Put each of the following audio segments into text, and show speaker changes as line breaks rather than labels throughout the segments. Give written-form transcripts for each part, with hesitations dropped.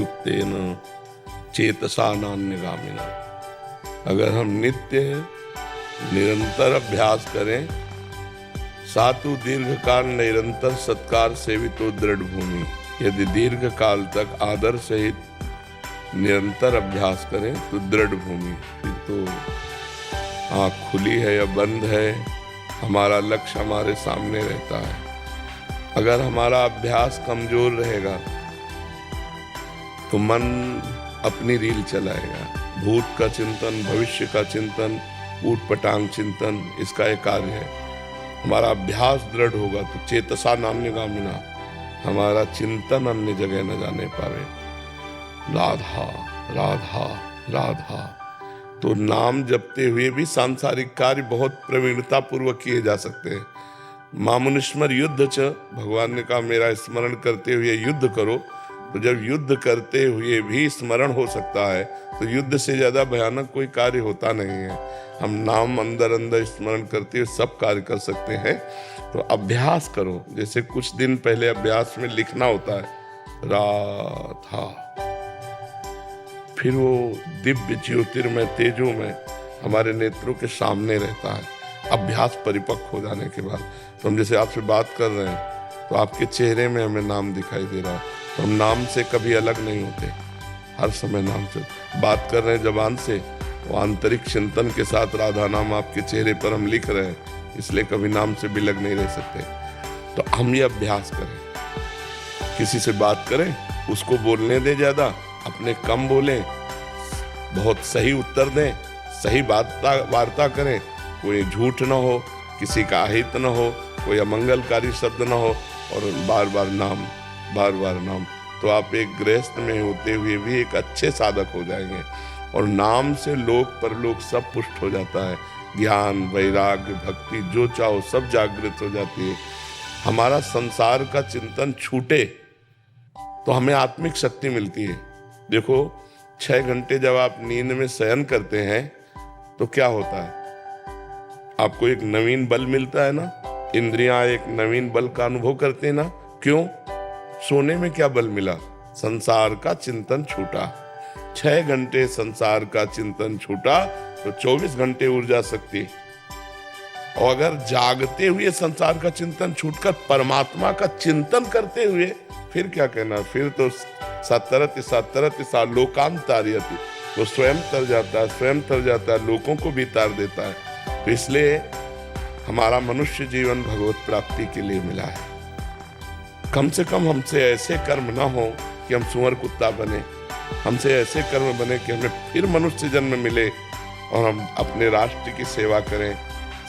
युक्तेन चेतसा नान्यगामिना। अगर हम नित्य निरंतर अभ्यास करें, सातु दीर्घ काल निरंतर सत्कार सेवितो दृढ़ भूमि। यदि दीर्घ काल तक आदर सहित निरंतर अभ्यास करें तो दृढ़ भूमि। फिर तो आँख खुली है या बंद है, हमारा लक्ष्य हमारे सामने रहता है। अगर हमारा अभ्यास कमजोर रहेगा तो मन अपनी रील चलाएगा। भूत का चिंतन, भविष्य का चिंतन, ऊट पटांग चिंतन, इसका एक कार्य है। हमारा अभ्यास दृढ़ होगा तो चेतसा नान्यगामिना, हमारा चिंतन अन्य जगह न जाने पावे। राधा राधा राधा। तो नाम जपते हुए भी सांसारिक कार्य बहुत प्रवीणता पूर्वक किए जा सकते हैं। मामुनिस्मर युद्ध च, भगवान ने कहा मेरा स्मरण करते हुए युद्ध करो। तो जब युद्ध करते हुए भी स्मरण हो सकता है तो युद्ध से ज्यादा भयानक कोई कार्य होता नहीं है। हम नाम अंदर अंदर स्मरण करते हुए सब कार्य कर सकते हैं। तो अभ्यास करो। जैसे कुछ दिन पहले अभ्यास में लिखना होता है राधा, फिर वो दिव्य ज्योतिर्मय तेजो में हमारे नेत्रों के सामने रहता है। अभ्यास परिपक्व हो जाने के बाद तो हम जैसे आपसे बात कर रहे हैं तो आपके चेहरे में हमें नाम दिखाई दे रहा है। तो हम नाम से कभी अलग नहीं होते, हर समय नाम से बात कर रहे हैं जबान से, वो आंतरिक चिंतन के साथ राधा नाम आपके चेहरे पर हम लिख रहे हैं, इसलिए कभी नाम से बिलग नहीं रह सकते। तो हम ये अभ्यास करें। किसी से बात करें, उसको बोलने दें ज्यादा, अपने कम बोलें, बहुत सही उत्तर दें, सही वार्ता करें, कोई झूठ ना हो, किसी का अहित ना हो, कोई अमंगलकारी शब्द ना हो, और बार बार नाम। तो आप एक गृहस्थ में होते हुए भी एक अच्छे साधक हो जाएंगे। और नाम से लोक परलोक सब पुष्ट हो जाता है। ज्ञान, वैराग्य, भक्ति जो चाहो सब जागृत हो जाती है। हमारा संसार का चिंतन छूटे तो हमें आत्मिक शक्ति मिलती है। देखो 6 घंटे जब आप नींद में शयन करते हैं तो क्या होता है, आपको एक नवीन बल मिलता है ना। इंद्रियां एक नवीन बल का अनुभव करते हैं ना। क्यों? सोने में क्या बल मिला? संसार का चिंतन छूटा। 6 घंटे संसार का चिंतन छूटा तो 24 घंटे ऊर्जा शक्ति। और अगर जागते हुए संसार का चिंतन छूटकर परमात्मा का चिंतन करते हुए, फिर क्या कहना, फिर तो सतरति सा लोकांतार्यति, वो स्वयं तर जाता है, लोगों को भी तार देता है। तो इसलिए हमारा मनुष्य जीवन भगवत प्राप्ति के लिए मिला है। कम से कम हमसे ऐसे कर्म ना हो कि हम सुअर कुत्ता बने, हमसे ऐसे कर्म बने कि हमें फिर मनुष्य जन्म मिले और हम अपने राष्ट्र की सेवा करें,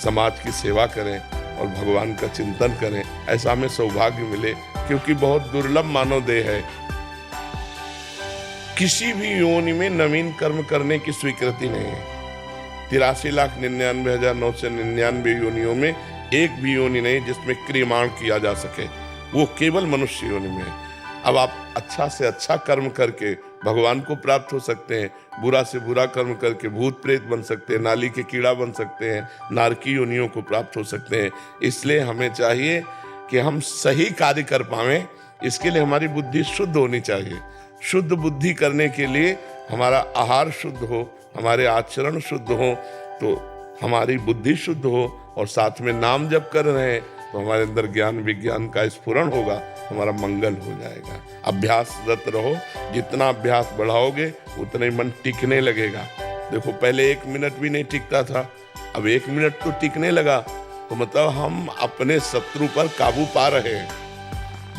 समाज की सेवा करें और भगवान का चिंतन करें। ऐसा हमें सौभाग्य मिले, क्योंकि बहुत दुर्लभ मानव देह है। किसी भी योनि में नवीन कर्म करने की स्वीकृति नहीं है। 83,99,999 योनियों में एक भी योनि नहीं जिसमें क्रियमाण किया जा सके, वो केवल मनुष्य योनि में है। अब आप अच्छा से अच्छा कर्म करके भगवान को प्राप्त हो सकते हैं, बुरा से बुरा कर्म करके भूत प्रेत बन सकते हैं, नाली के कीड़ा बन सकते हैं, नारकी योनियों को प्राप्त हो सकते हैं। इसलिए हमें चाहिए कि हम सही कार्य कर पाएं। इसके लिए हमारी बुद्धि शुद्ध होनी चाहिए। शुद्ध बुद्धि करने के लिए हमारा आहार शुद्ध हो, हमारे आचरण शुद्ध हो, तो हमारी बुद्धि शुद्ध हो, और साथ में नाम जप कर रहे हैं तो हमारे अंदर ज्ञान विज्ञान का स्फुरण होगा, हमारा मंगल हो जाएगा। अभ्यासरत रहो, जितना अभ्यास बढ़ाओगे उतना ही मन टिकने लगेगा। देखो पहले 1 मिनट भी नहीं टिकता था, अब 1 मिनट तो टिकने लगा। तो मतलब हम अपने शत्रु पर काबू पा रहे हैं।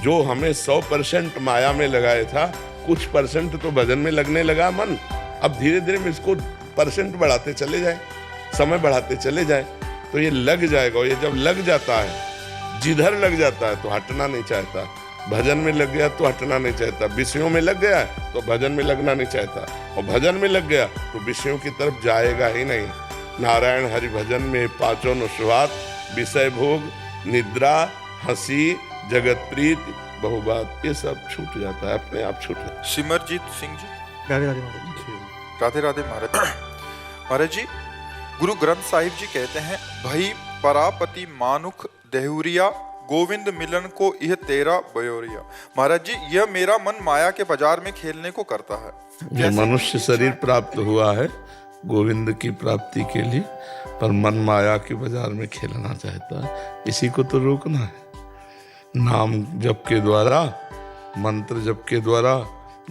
जो हमें 100% माया में लगाया था, कुछ % तो भजन में लगने लगा मन। अब धीरे धीरे में इसको % बढ़ाते चले जाए, समय बढ़ाते चले जाए तो ये लग जाएगा। ये जब लग जाता है, जिधर लग जाता है तो हटना नहीं चाहता। भजन में लग गया तो हटना नहीं चाहता, विषयों में लग गया तो भजन में लगना नहीं चाहता, और भजन में लग गया तो विषयों की तरफ जाएगा ही नहीं। नारायण हरि भजन में 5 अनुस्वाद, विषय भोग, निद्रा, हंसी, जगत प्रीत, बहुबात, ये सब छूट जाता है, अपने आप छूट जाता है।
सिमरजीत सिंह जी,
राधे राधे महाराज।
राधे राधे महाराज। महाराज जी, गुरु ग्रंथ साहिब जी कहते हैं, भई परापति मानुख देहुरिया गोविंद मिलन को यह तेरा बयोरिया। महाराज जी, यह मेरा मन माया के बाजार में खेलने को करता है।
जो मनुष्य शरीर प्राप्त हुआ है गोविंद की प्राप्ति के लिए, पर मन माया के बाजार में खेलना चाहता है, इसी को तो रोकना है। नाम जप के द्वारा, मंत्र जप के द्वारा,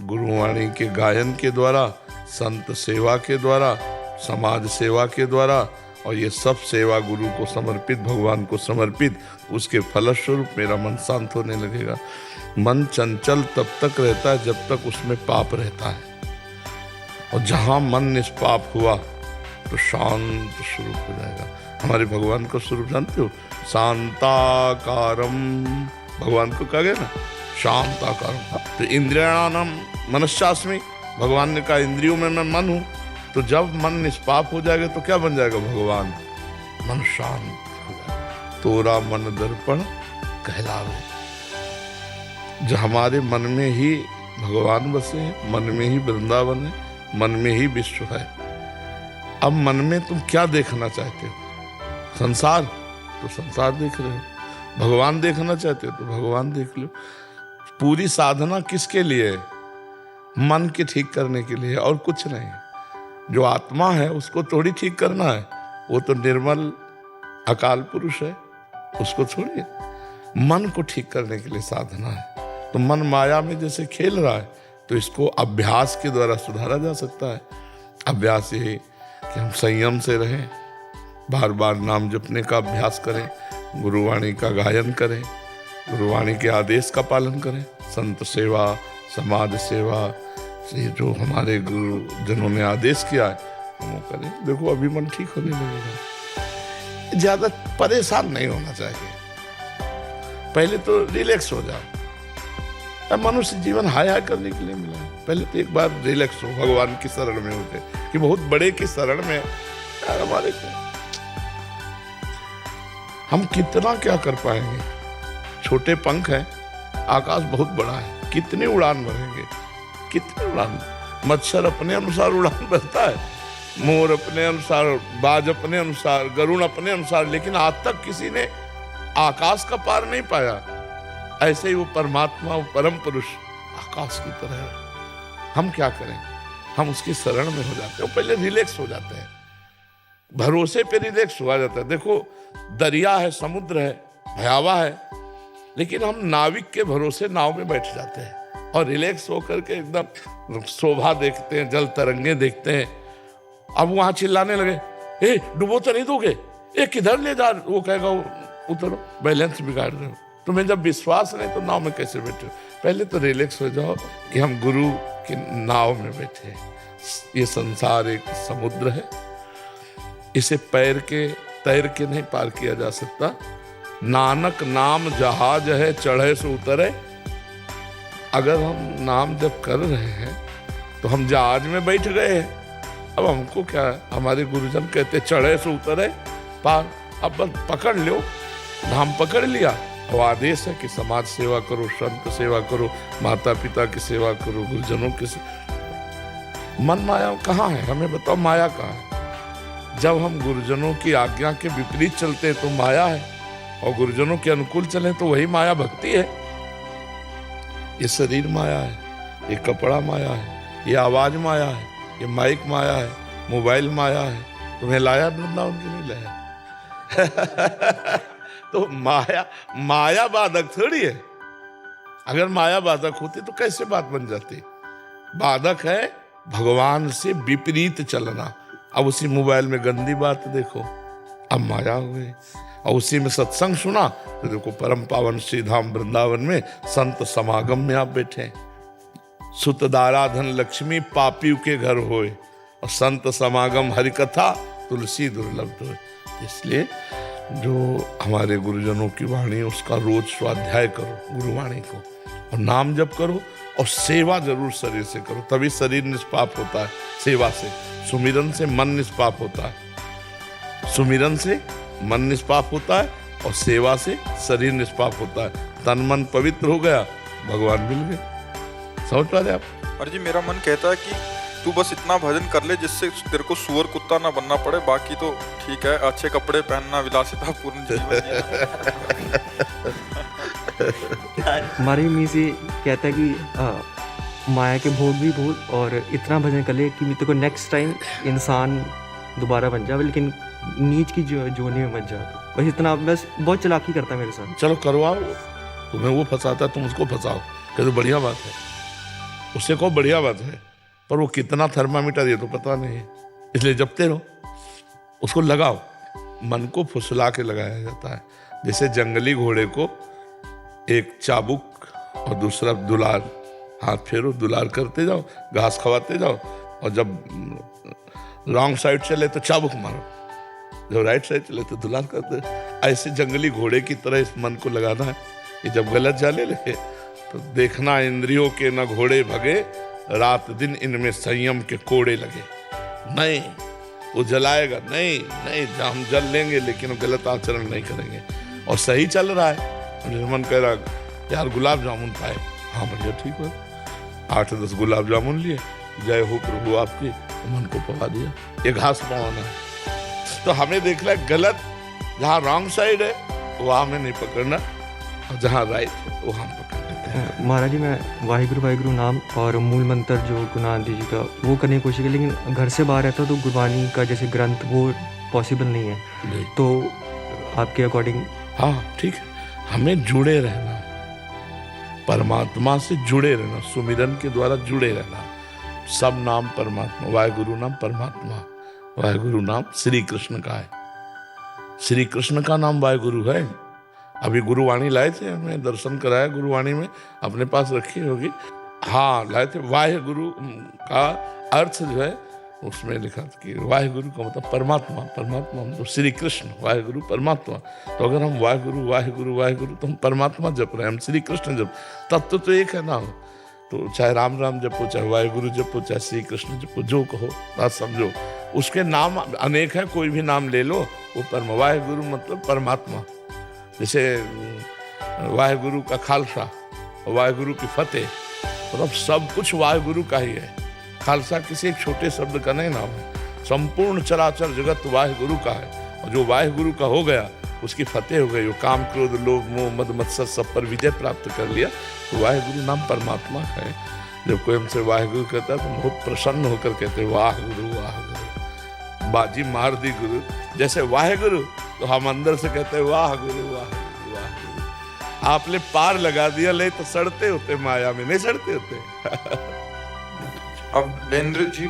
गुरुवाणी के गायन के द्वारा, संत सेवा के द्वारा, समाज सेवा के द्वारा, और ये सब सेवा गुरु को समर्पित, भगवान को समर्पित, उसके फलस्वरूप मेरा मन शांत होने लगेगा। मन चंचल तब तक रहता है जब तक उसमें पाप रहता है, और जहाँ मन निष्पाप हुआ तो शांत स्वरूप हो जाएगा। हमारे भगवान का स्वरूप जानते हो, शांताकारम, भगवान को कहा गया ना शांताकारम। तो इंद्रियाणाम मनश्चास्मि, भगवान ने कहा इंद्रियों में मैं मन हूँ। तो जब मन निष्पाप हो जाएगा तो क्या बन जाएगा भगवान? मन शांत हो जाएगा। तोरा मन दर्पण कहलावे। जो हमारे मन में ही भगवान बसे हैं, मन में ही वृंदावन है, मन में ही विश्व है। अब मन में तुम क्या देखना चाहते हो? संसार, तो संसार देख रहे हो। भगवान देखना चाहते हो तो भगवान देख लो। पूरी साधना किसके लिए है? मन के ठीक करने के लिए, और कुछ नहीं। जो आत्मा है उसको थोड़ी ठीक करना है, वो तो निर्मल अकाल पुरुष है, उसको छोड़िए। मन को ठीक करने के लिए साधना है। तो मन माया में जैसे खेल रहा है, तो इसको अभ्यास के द्वारा सुधारा जा सकता है। अभ्यास ये कि हम संयम से रहें, बार बार नाम जपने का अभ्यास करें, गुरुवाणी का गायन करें, गुरुवाणी के आदेश का पालन करें, संत सेवा, समाज सेवा, ये जो हमारे गुरुजनों ने आदेश किया है हम वो करें। देखो अभी मन ठीक होने लगेगा। ज्यादा परेशान नहीं होना चाहिए, पहले तो रिलैक्स हो जाओ। अब मनुष्य जीवन हाय हाय करने के लिए मिला है, पहले तो एक बार रिलैक्स हो, भगवान की शरण में होते कि बहुत बड़े की शरण में यार हमारे को हम कितना क्या कर पाएंगे। छोटे पंख हैं, आकाश बहुत बड़ा है, कितनी उड़ान भरेंगे, कितनी उड़ान। मच्छर अपने अनुसार उड़ान भरता है, मोर अपने अनुसार, बाज अपने अनुसार, गरुड़ अपने अनुसार, लेकिन आज तक किसी ने आकाश का पार नहीं पाया। ऐसे ही वो परमात्मा, वो परम पुरुष आकाश की तरह है। हम क्या करें? हम उसकी शरण में हो जाते हैं, पहले रिलैक्स हो जाते हैं, भरोसे पे रिलैक्स हुआ जाता है। देखो दरिया है, समुद्र है, भयावह है, लेकिन हम नाविक के भरोसे नाव में बैठ जाते हैं और रिलैक्स होकर के एकदम शोभा देखते हैं, जल तरंगे देखते हैं। अब वहां चिल्लाने लगे, ए डुबो तो नहीं दोगे, ए किधर ले जा, वो कहेगा उतरो, बैलेंस बिगाड़ रहे हो। तुम्हें जब विश्वास नहीं तो नाव में कैसे बैठे? पहले तो रिलैक्स हो जाओ कि हम गुरु की नाव में बैठे हैं। ये संसार एक समुद्र है, इसे तैर के नहीं पार किया जा सकता। नानक नाम जहाज है, चढ़े से उतरे। अगर हम नाम जब कर रहे हैं तो हम जहाज में बैठ गए हैं। अब हमको क्या है, हमारे गुरुजन कहते चढ़े से उतरे पार। अब बस पकड़ लो, नाम पकड़ लिया, और आदेश है कि समाज सेवा करो, संत सेवा करो, माता पिता की सेवा करो, गुरुजनों की मन माया कहाँ है? हमें बताओ, माया कहाँ है? जब हम गुरुजनों की आज्ञा के विपरीत चलते हैं तो माया है, और गुरुजनों के अनुकूल चले तो वही माया भक्ति है। ये शरीर माया है, ये कपड़ा माया है, ये आवाज माया है, ये माइक माया है, मोबाइल माया है। तुम्हें लाया वृंदावन की नहीं लाया? तो माया बाधक थोड़ी है। अगर माया बाधक होती तो कैसे बात बन जाती? बाधक है भगवान से विपरीत चलना। अब उसी मोबाइल में गंदी बात देखो, अब माया हो गई। और उसी में सत्संग सुना तो देखो परम पावन श्री धाम वृंदावन में संत समागम में आप बैठे। सुत दाराधन लक्ष्मी पापी के घर होए, और संत समागम हरि कथा तुलसी दुर्लभ होए। इसलिए जो हमारे गुरुजनों की वाणी उसका रोज स्वाध्याय करो, गुरुवाणी को, और नाम जप करो, और सेवा जरूर शरीर से करो, तभी शरीर निष्पाप होता है। सेवा से, सुमिरन से मन निष्पाप होता है, सुमिरन से मन निष्पाप होता है, और सेवा से शरीर निष्पाप होता है। तन मन पवित्र हो गया, भगवान मिल गए। समझ पा रहे आप?
अरे जी, मेरा मन कहता है कि तू बस इतना भजन कर ले जिससे तेरे को सुअर कुत्ता ना बनना पड़े, बाकी तो ठीक है। अच्छे कपड़े पहनना, विलासिता पूर्ण जीवन
हमारी मी से कहता है कि माया के भोग भी भूल और इतना भजन कर ले कि मेरे को नेक्स्ट टाइम इंसान दोबारा बन जाए, लेकिन नीच की जोनी में मत जा। बस इतना, बस बहुत चालाकी करता है मेरे साथ।
चलो करवाओ, तुम्हें वो फंसाता है तुम उसको फंसाओ, कहते बढ़िया बात है, उससे कहो बढ़िया बात है, पर वो कितना थर्मामीटर ये तो पता नहीं है, इसलिए जपते रहो, उसको लगाओ। मन को फुसला के लगाया जाता है, जैसे जंगली घोड़े को एक चाबुक और दूसरा दुलार, हाथ फेरो दुलार करते जाओ, घास खवाते जाओ, और जब रॉन्ग साइड चले तो चाबुक मारो, जब राइट साइड चले तो दुलार करते। ऐसे जंगली घोड़े की तरह इस मन को लगाना है कि जब गलत जाले लगे तो देखना इंद्रियों के न घोड़े भगे, रात दिन इनमें संयम के कोड़े लगे। नहीं, वो जलाएगा नहीं, हम जल लेंगे लेकिन गलत आचरण नहीं करेंगे। और सही चल रहा है, जैसे मन कह रहा यार गुलाब जामुन पाए, हाँ भैया ठीक है, 8-10 गुलाब जामुन लिए, जय हो प्रभु आपकी, मन को पवा दिया। ये घास पवाना है, तो हमें देखना है गलत, जहाँ रॉन्ग साइड है वहाँ हमें नहीं पकड़ना, और जहाँ राइट है वहाँ पकड़ लेते हैं।
महाराज जी, मैं वाहिगुरु नाम और मूल मंत्र जो गुरु नानक देव जी का वो करने की कोशिश की, लेकिन घर से बाहर रहता तो गुरबानी का जैसे ग्रंथ वो पॉसिबल नहीं है। तो आपके अकॉर्डिंग?
हाँ ठीक है, हमें जुड़े रहना, परमात्मा से जुड़े रहना, सुमिरन के द्वारा जुड़े रहना। सब नाम परमात्मा, वाहिगुरु नाम परमात्मा, वाहिगुरु नाम श्री कृष्ण का है, श्री कृष्ण का नाम वाहिगुरु है। अभी गुरुवाणी लाए थे, हमें दर्शन कराया गुरुवाणी में, अपने पास रखी होगी, हाँ लाए थे। वाहिगुरु का अर्थ जो है उसमें लिखा था कि वाहिगुरु का मतलब परमात्मा, परमात्मा मतलब श्री कृष्ण, वाहिगुरु परमात्मा। तो अगर हम वाहिगुरु वाहिगुरु वाहिगुरु तो हम परमात्मा जप रहे हैं, हम श्री कृष्ण जप, तत्व तो एक है ना। तो चाहे राम राम जपो, चाहे वाहिगुरु जपो, चाहे श्री कृष्ण जपो, जो कहो बात समझो, उसके नाम अनेक है, कोई भी नाम ले लो वो परम। वाहिगुरु मतलब परमात्मा, जैसे वाहिगुरु का खालसा, वाहिगुरु की फतेह, मतलब सब कुछ वाहिगुरु का ही है। खालसा किसी एक छोटे शब्द का नहीं नाम है, संपूर्ण चराचर जगत वाहिगुरु का है, और जो वाहिगुरु का हो गया उसकी फतेह हो गई, वो काम क्रोध लोभ मोह मद मत्सर सब पर विजय प्राप्त कर लिया, तो वाहिगुरु नाम परमात्मा का है। जब कोई हमसे वाहिगुरु कहता है तो बहुत प्रसन्न होकर कहते हैं वाह गुरु वाह गुरु, बाजी मार दी गुरु। जैसे वाहिगुरु तो हम अंदर से कहते हैं वाह गुरु वाह गुरु वाह गुरु। आपने पार लगा दिया, ले तो सड़ते होते माया में, नहीं सड़ते होते।
अब लेंद्र जी,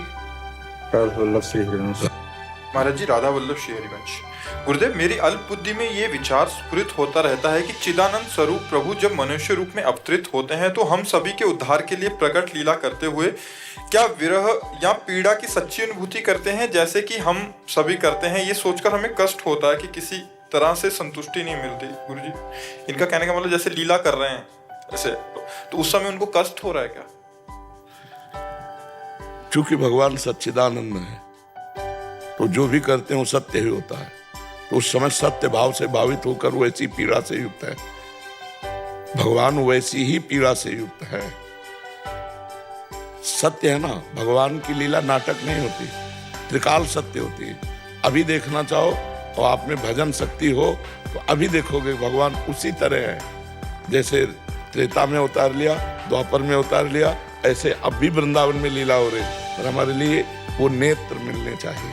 महाराज जी, राधा वल्लभ श्री हरिवंश। गुरुदेव, मेरी अल्प बुद्धि में ये विचार स्फुरित होता रहता है कि चिदानंद स्वरूप प्रभु जब मनुष्य रूप में अवतरित होते हैं तो हम सभी के उद्धार के लिए प्रकट लीला करते हुए क्या विरह या पीड़ा की सच्ची अनुभूति करते हैं, जैसे कि हम सभी करते हैं। ये सोचकर हमें कष्ट होता है कि किसी तरह से संतुष्टि नहीं मिलती। गुरु जी, इनका कहने का मतलब जैसे लीला कर रहे हैं ऐसे, तो उस समय उनको कष्ट हो रहा है क्या?
चूंकि भगवान सच्चिदानंद है तो जो भी करते हैं वो सत्य ही होता है, तो उस समय सत्य भाव से भावित होकर वो ऐसी पीड़ा से युक्त है। भगवान वैसी ही पीड़ा से युक्त है। सत्य है ना, भगवान की लीला नाटक नहीं होती, त्रिकाल सत्य होती है। अभी देखना चाहो और आप में भजन शक्ति हो तो अभी देखोगे भगवान उसी तरह है, जैसे त्रेता में उतार लिया, द्वापर में उतार लिया, ऐसे अब भी वृंदावन में लीला हो रही। पर हमारे लिए वो नेत्र मिलने चाहिए,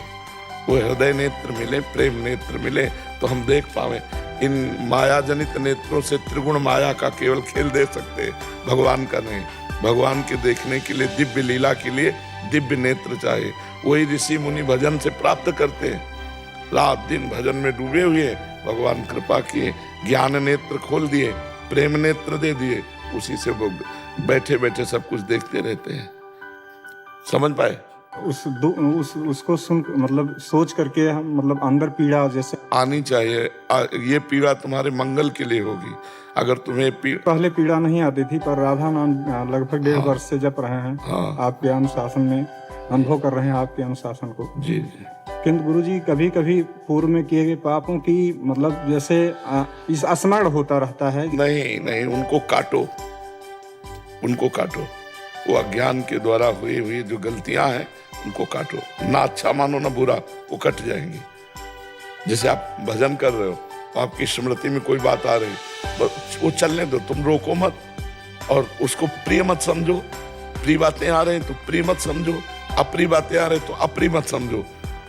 वो हृदय नेत्र मिले, प्रेम नेत्र मिले, तो हम देख पावे। इन माया जनित नेत्रों से त्रिगुण माया का केवल खेल देख सकते, भगवान का नहीं। भगवान के देखने के लिए, दिव्य लीला के लिए दिव्य नेत्र चाहिए। वही ऋषि मुनि भजन से प्राप्त करते हैं, रात दिन भजन में डूबे हुए, भगवान कृपा किए, ज्ञान नेत्र खोल दिए, प्रेम नेत्र दे दिए, उसी से वो बैठे बैठे सब कुछ देखते रहते हैं। समझ पाए?
उसको सुन, मतलब सोच करके हम, मतलब अंदर पीड़ा जैसे
आनी चाहिए। ये पीड़ा तुम्हारे मंगल के लिए होगी। अगर तुम्हें
पहले पीड़ा नहीं आती थी, पर राधा नाम लगभग 1.5 वर्ष से जप रहे हैं। आपके अनुशासन में अनुभव कर रहे हैं, आपके अनुशासन को।
जी जी।
किंतु गुरुजी, कभी कभी पूर्व में किए गए पापों की, मतलब जैसे इस स्मरण होता रहता है।
नहीं, उनको काटो, उनको काटो। वो अज्ञान के द्वारा हुई जो गलतियां हैं उनको काटो। ना अच्छा मानो ना बुरा, वो कट जाएंगी। जैसे आप भजन कर रहे हो, तो आपकी स्मृति में कोई बात आ रही, बस वो चलने दो, तुम रोको मत और उसको प्रिय मत समझो। प्रिय बातें आ रही तो प्रिय मत समझो, अप्रिय बातें आ रही तो अप्रिय मत समझो,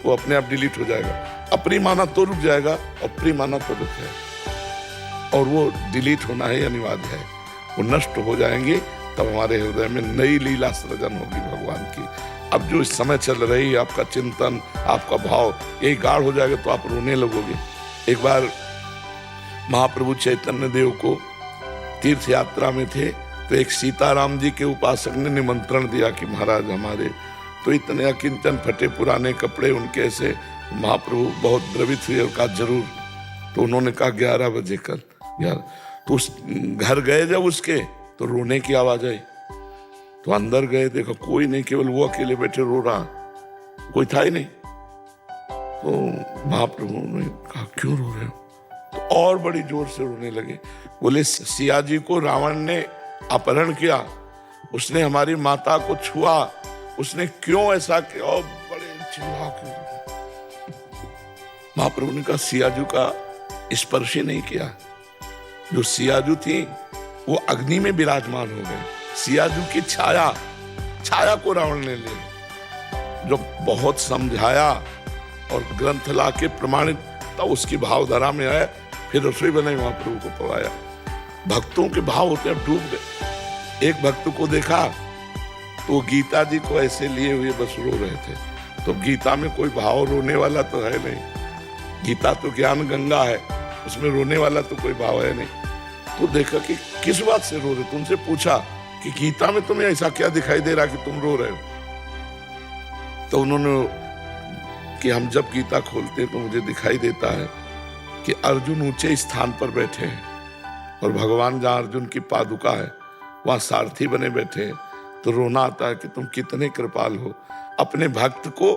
वो अपने आप डिलीट हो जाएगा। अप्रिय माना तो रुक जाएगा और प्रिय माना तो रुक जाएगा, और वो डिलीट होना ही अनिवार्य है। वो नष्ट हो जाएंगे तब हमारे हृदय में नई लीला सृजन होगी भगवान की। अब जो इस समय चल रही है आपका चिंतन, आपका भाव यही गाढ़ हो जाएगा तो आप रोने लगोगे। एक बार महाप्रभु चैतन्य देव को तीर्थ यात्रा में थे तो एक सीताराम जी के उपासक ने निमंत्रण दिया कि महाराज हमारे, तो इतने अकिंचन फटे पुराने कपड़े उनके, ऐसे महाप्रभु बहुत द्रवित हुए और कहा जरूर। तो उन्होंने कहा 11 बजे कल 11। तो उस घर गए जब उसके तो रोने की आवाज आई, तो अंदर गए, देखा कोई नहीं, केवल वो अकेले बैठे रो रहा, कोई था ही नहीं। तो महाप्रभु ने कहा क्यों रो रहे हो? तो और बड़ी जोर से रोने लगे। बोले सिया जी को रावण ने अपहरण किया, उसने हमारी माता को छुआ, उसने क्यों ऐसा किया? और बड़े चिल्ला के महाप्रभु ने कहा सियाजू का स्पर्श ही नहीं किया। जो सियाजू थी वो अग्नि में विराजमान हो गए। सियाजू की छाया को रावण ने ले, जो बहुत समझाया और ग्रंथ ला के प्रमाणित, तब उसकी भावधारा में आया, फिर रसोई बनाई, महाप्रभु को पवाया। भक्तों के भाव होते हैं, डूब गए। एक भक्त को देखा तो गीता जी को ऐसे लिए हुए बस रो रहे थे। तो गीता में कोई भाव रोने वाला तो है नहीं, गीता तो ज्ञान गंगा है, उसमें रोने वाला तो कोई भाव है नहीं। तो देखा कि किस बात से रो रहे, तुमसे पूछा कि गीता में तुम्हें ऐसा क्या दिखाई दे रहा कि तुम रो रहे हो? तो उन्होंने कि हम जब गीता खोलते हैं तो मुझे दिखाई देता है कि अर्जुन ऊंचे स्थान पर बैठे हैं और भगवान जहाँ अर्जुन की पादुका है वहाँ सारथी बने बैठे हैं, तो रोना आता है कि तुम कितने कृपाल हो, अपने भक्त को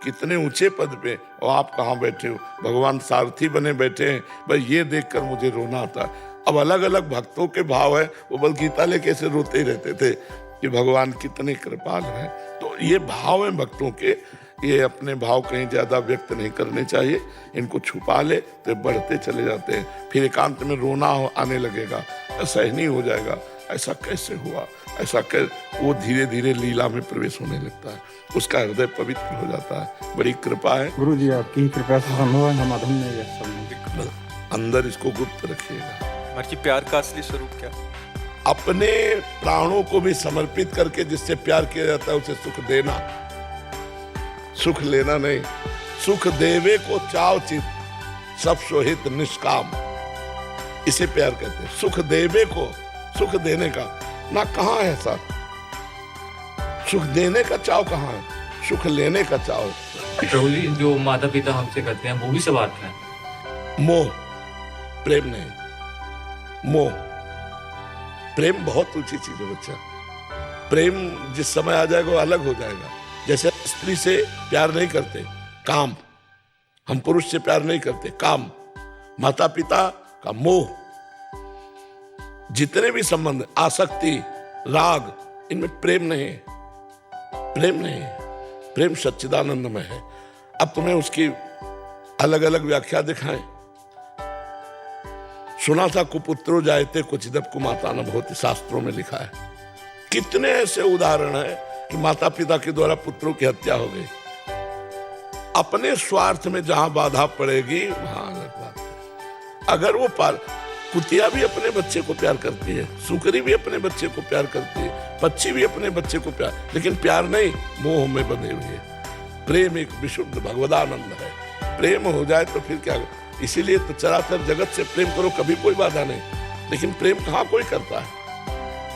कितने ऊंचे पद पे और आप कहाँ बैठे हो, भगवान सारथी बने बैठे हैं। भाई ये देखकर मुझे रोना आता है। अब अलग अलग भक्तों के भाव है, वो बल गीता लेके ऐसे रोते ही रहते थे कि भगवान कितने कृपाल हैं। तो ये भाव हैं भक्तों के, ये अपने भाव कहीं ज्यादा व्यक्त नहीं करने चाहिए, इनको छुपा ले तो बढ़ते चले जाते हैं, फिर एकांत में रोना आने लगेगा, असहनीय हो जाएगा, ऐसा कैसे हुआ, ऐसा वो धीरे धीरे लीला में प्रवेश होने लगता है, उसका हृदय पवित्र हो जाता है। बड़ी कृपा है
गुरु जी, आपकी कृपा से संभव है, हम अधम नहीं है।
अंदर इसको गुप्त रखिएगा।
हमारी प्यार का असली स्वरूप क्या?
अपने प्राणों को भी समर्पित करके जिससे प्यार किया जाता है उसे सुख देना, सुख लेना नहीं। सुख देवे को चाव चित, सब सोहित निष्काम, इसे प्यार कहते हैं। सुख देवे को, सुख देने का ना, कहाँ है ऐसा? सुख देने का चाव कहाँ है? सुख लेने का चाव।
प्रभु जी, जो माता पिता हमसे करते हैं वो भी सब आता है।
मोह, प्रेम नहीं। मोह, प्रेम बहुत ऊंची चीज है बच्चा। प्रेम जिस समय आ जाएगा वो अलग हो जाएगा। जैसे स्त्री से प्यार नहीं करते, काम, हम पुरुष से प्यार नहीं करते, काम। माता पिता का मोह, जितने भी संबंध, आसक्ति, राग, इनमें प्रेम नहीं है, प्रेम नहीं है। प्रेम सच्चिदानंदमय है। अब तुम्हें उसकी अलग अलग व्याख्या दिखाएं। सुना था कुपुत्रो जायते क्वचिदप कुमाता न भवति, शास्त्रों में लिखा है। कितने ऐसे उदाहरण हैं कि माता पिता के द्वारा पुत्रों की हत्या हो गई। अपने स्वार्थ में जहां बाधा पड़ेगी वहां अलग बात है। अगर वो कुतिया भी अपने बच्चे को प्यार करती है, सुकरी भी अपने बच्चे को प्यार करती है, पक्षी भी अपने बच्चे को प्यार, लेकिन प्यार नहीं, मोह में बंधे हुए। प्रेम एक विशुद्ध भगवदानंद है। प्रेम हो जाए तो फिर क्या? इसीलिए तो चराचर जगत से प्रेम करो, कभी कोई बाधा नहीं। लेकिन प्रेम कहाँ कोई करता है?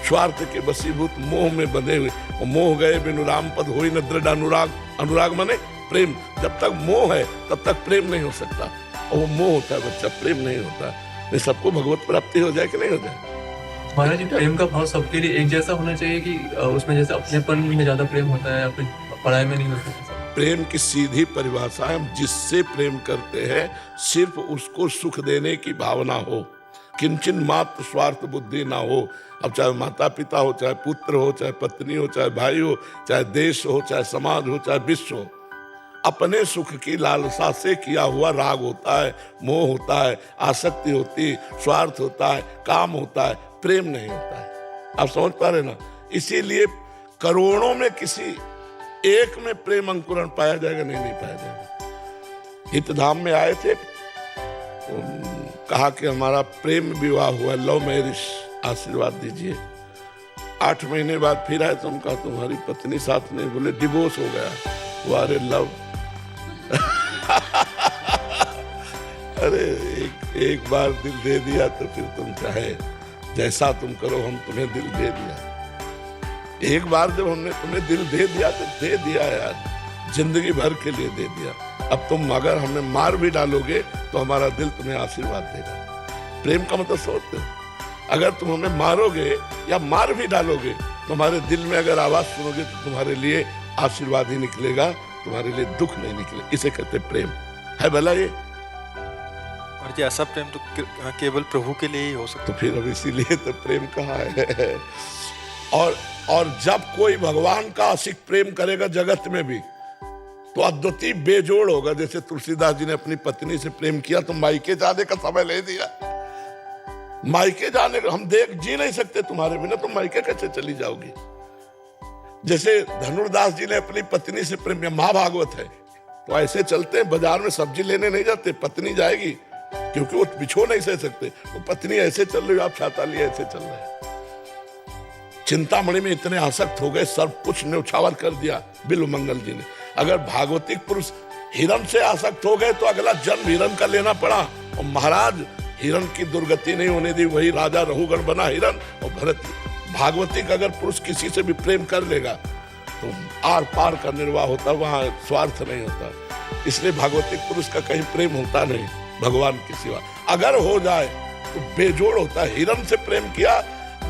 स्वार्थ के वशीभूत मोह में बंधे हुए। और मोह गए बिनु राम पद होई न दृढ़ अनुराग। अनुराग माने प्रेम। जब तक मोह है तब तक प्रेम नहीं हो सकता, और वो मोह होता है बच्चा, प्रेम नहीं होता। ये सबको भगवत प्राप्ति हो जाए कि नहीं हो जाए?
महाराज जी, प्रेम का भाव सबके लिए एक जैसा होना चाहिए कि उसमें जैसे अपनेपन में ज्यादा प्रेम होता है या फिर पढ़ाई में नहीं होता? प्रेम
की सीधी परिभाषा है, हम जिससे प्रेम करते हैं सिर्फ उसको सुख देने की भावना हो, किंचन मात्र स्वार्थ बुद्धि ना हो। अब चाहे माता पिता हो, चाहे पुत्र हो, चाहे पत्नी हो, चाहे भाई हो, चाहे देश हो, चाहे समाज हो, चाहे विश्व हो, अपने सुख की लालसा से किया हुआ राग होता है, मोह होता है, आसक्ति होती है, स्वार्थ होता है, काम होता है, प्रेम नहीं होता है। आप समझ पा रहे ना? इसीलिए करोड़ों में किसी एक में प्रेम अंकुरण पाया जाएगा? नहीं पाया जाएगा। हितधाम में आए थे, कहा कि हमारा प्रेम विवाह हुआ, लव मैरिज, आशीर्वाद दीजिए। 8 महीने बाद फिर आए तो हम कहा तुम्हारी पत्नी साथ नहीं, बोले डिवोर्स हो गया। वो अरे लव अरे एक बार दिल दे दिया तो फिर तुम चाहे जैसा तुम करो, हम तुम्हें दिल दे दिया। एक बार जब हमने तुम्हें दिल दे दिया तो दे दिया यार, जिंदगी भर के लिए दे दिया। अब तुम अगर हमें मार भी डालोगे तो हमारा दिल तुम्हें आशीर्वाद देगा। प्रेम का मतलब सोचते हो, अगर तुम हमें मारोगे या मार भी डालोगे तो हमारे दिल में अगर आवाज सुनोगे तो तुम्हारे लिए आशीर्वाद ही निकलेगा, तुम्हारे लिए दुख नहीं निकले। इसे कहते प्रेम है भला ये।
और जी ऐसा प्रेम तो केवल प्रभु के लिए ही हो सकता।
तो फिर अब इसीलिए तो प्रेम कहाँ है। और जब कोई भगवान का आशिक प्रेम करेगा जगत में भी तो अद्वितीय बेजोड़ होगा। जैसे तुलसीदास जी ने अपनी पत्नी से प्रेम किया तो मायके जाने का समय ले दिया। मायके जाने का हम जी नहीं सकते तुम्हारे बिना, तुम मायके कैसे चली जाओगी। जैसे धनुर्दास जी ने अपनी पत्नी से प्रेम किया, महाभागवत है, तो ऐसे चलते हैं बाजार में सब्जी लेने नहीं जाते, पत्नी जाएगी क्योंकि वो बिछो नहीं सह सकते। वो पत्नी ऐसे चल रही, आप छाता लिए ऐसे चल रहे हैं। चिंतामणि में इतने आसक्त हो गए, सब कुछ न्यौछावर कर दिया बिल्व मंगल जी ने। अगर भागवतिक पुरुष हिरण से आसक्त हो गए तो अगला जन्म हिरण का लेना पड़ा, और महाराज हिरण की दुर्गति नहीं होने दी, वही राजा रहुगण बना हिरण। और भरत भागवतिक अगर पुरुष किसी से भी प्रेम कर लेगा तो आर पार का निर्वाह होता, वहां स्वार्थ नहीं होता। इसलिए भागवतिक पुरुष का कहीं प्रेम होता नहीं भगवान के सिवा। अगर हो जाए तो बेजोड़ होता है। हिरण से प्रेम किया,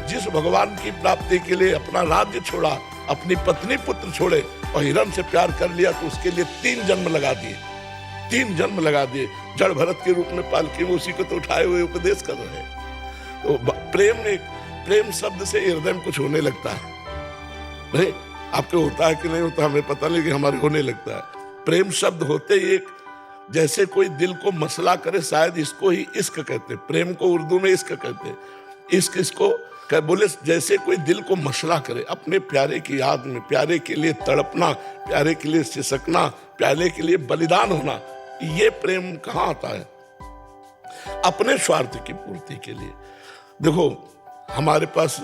जिस भगवान की प्राप्ति के लिए अपना राज्य छोड़ा, अपनी पत्नी पुत्र छोड़े और हिरण से प्यार कर लिया तो उसके लिए 3 जन्म लगा दिए, 3 जन्म लगा दिए। जड़ भरत के रूप में पालकी में उसी को तो उठाए हुए उपदेश कर रहे हैं। तो प्रेम शब्द से हृदय में कुछ होने लगता है। नहीं आपके होता है कि नहीं होता हमें पता नहीं, कि हमारे होने लगता है। प्रेम शब्द होते ही एक जैसे कोई दिल को मसला करे, शायद इसको ही इश्क कहते। प्रेम को उर्दू में इश्क कहते। इश्क इसको बोले जैसे कोई दिल को मसला करे, अपने प्यारे की याद में, प्यारे के लिए तड़पना, प्यारे के लिए सिसकना, प्यारे के लिए बलिदान होना। ये प्रेम कहाँ आता है? अपने स्वार्थ की पूर्ति के लिए। देखो हमारे पास